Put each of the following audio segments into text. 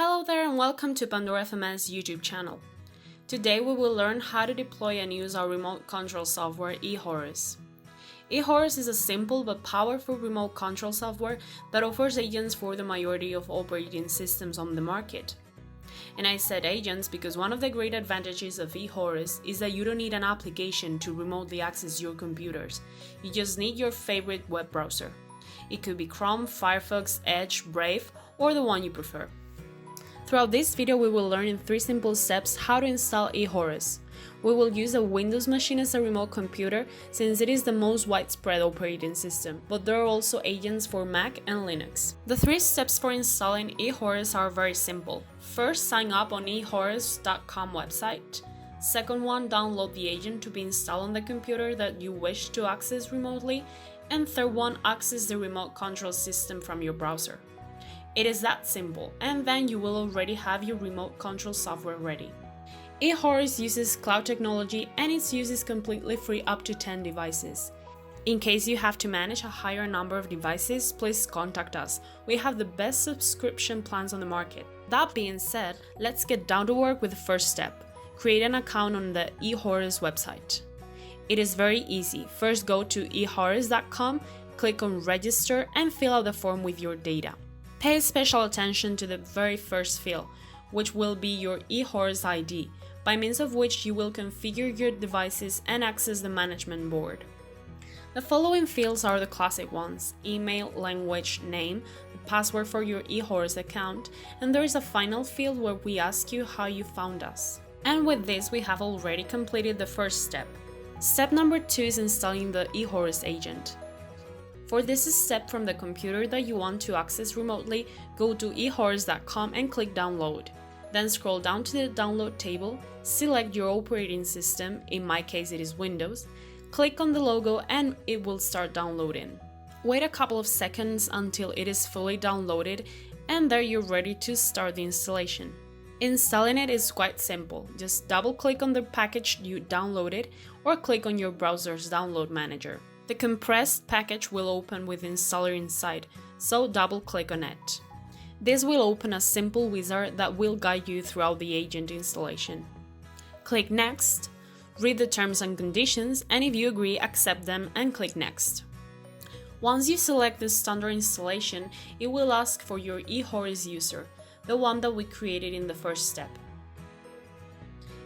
Hello there and welcome to Pandora FMS YouTube channel. Today we will learn how to deploy and use our remote control software eHorus. eHorus is a simple but powerful remote control software that offers agents for the majority of operating systems on the market. And I said agents because one of the great advantages of eHorus is that you don't need an application to remotely access your computers. You just need your favorite web browser. It could be Chrome, Firefox, Edge, Brave, or the one you prefer. Throughout this video, we will learn in 3 simple steps how to install eHorus. We will use a Windows machine as a remote computer since it is the most widespread operating system, but there are also agents for Mac and Linux. The 3 steps for installing eHorus are very simple. First, sign up on eHorus.com website. Second one, download the agent to be installed on the computer that you wish to access remotely. And third one, access the remote control system from your browser. It is that simple, and then you will already have your remote control software ready. eHorus uses cloud technology and its use is completely free up to 10 devices. In case you have to manage a higher number of devices, please contact us. We have the best subscription plans on the market. That being said, let's get down to work with the first step. Create an account on the eHorus website. It is very easy. First go to eHorus.com, click on register and fill out the form with your data. Pay special attention to the very first field, which will be your eHorus ID, by means of which you will configure your devices and access the management board. The following fields are the classic ones: email, language, name, the password for your eHorus account, and there is a final field where we ask you how you found us. And with this, we have already completed the first step. Step number 2 is installing the eHorus agent. For this step, from the computer that you want to access remotely, go to eHorus.com and click download. Then scroll down to the download table, select your operating system, in my case it is Windows, click on the logo and it will start downloading. Wait a couple of seconds until it is fully downloaded and there you're ready to start the installation. Installing it is quite simple, just double click on the package you downloaded or click on your browser's download manager. The compressed package will open with the installer inside, so double click on it. This will open a simple wizard that will guide you throughout the agent installation. Click Next, read the terms and conditions, and if you agree, accept them and click Next. Once you select the standard installation, it will ask for your eHorus user, the one that we created in the first step.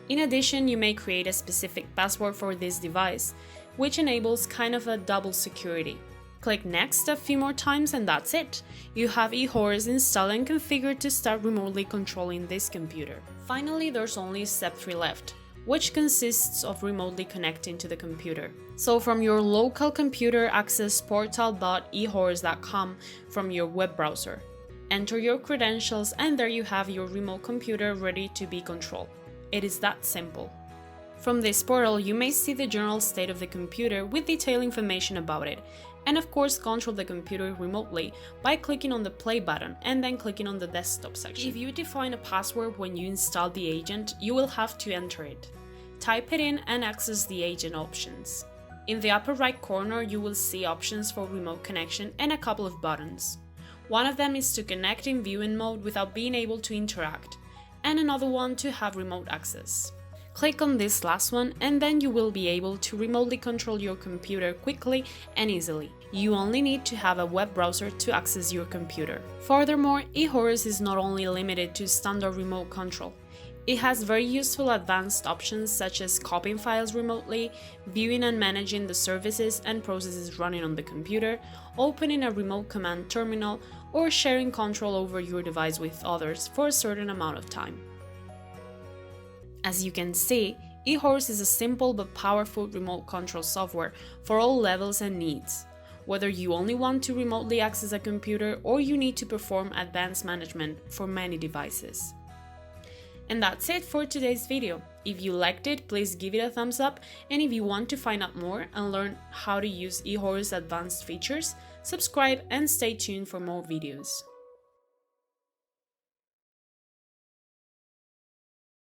In addition, you may create a specific password for this device, which enables kind of a double security. Click Next a few more times and that's it. You have eHorus installed and configured to start remotely controlling this computer. Finally, there's only step 3 left, which consists of remotely connecting to the computer. So from your local computer, access portal.ehorus.com from your web browser. Enter your credentials and there you have your remote computer ready to be controlled. It is that simple. From this portal, you may see the general state of the computer with detailed information about it, and of course control the computer remotely by clicking on the play button and then clicking on the desktop section. If you define a password when you install the agent, you will have to enter it. Type it in and access the agent options. In the upper right corner, you will see options for remote connection and a couple of buttons. One of them is to connect in viewing mode without being able to interact, and another one to have remote access. Click on this last one and then you will be able to remotely control your computer quickly and easily. You only need to have a web browser to access your computer. Furthermore, eHorus is not only limited to standard remote control. It has very useful advanced options such as copying files remotely, viewing and managing the services and processes running on the computer, opening a remote command terminal, or sharing control over your device with others for a certain amount of time. As you can see, eHorus is a simple but powerful remote control software for all levels and needs, whether you only want to remotely access a computer or you need to perform advanced management for many devices. And that's it for today's video. If you liked it, please give it a thumbs up, and if you want to find out more and learn how to use eHorus advanced features, subscribe and stay tuned for more videos.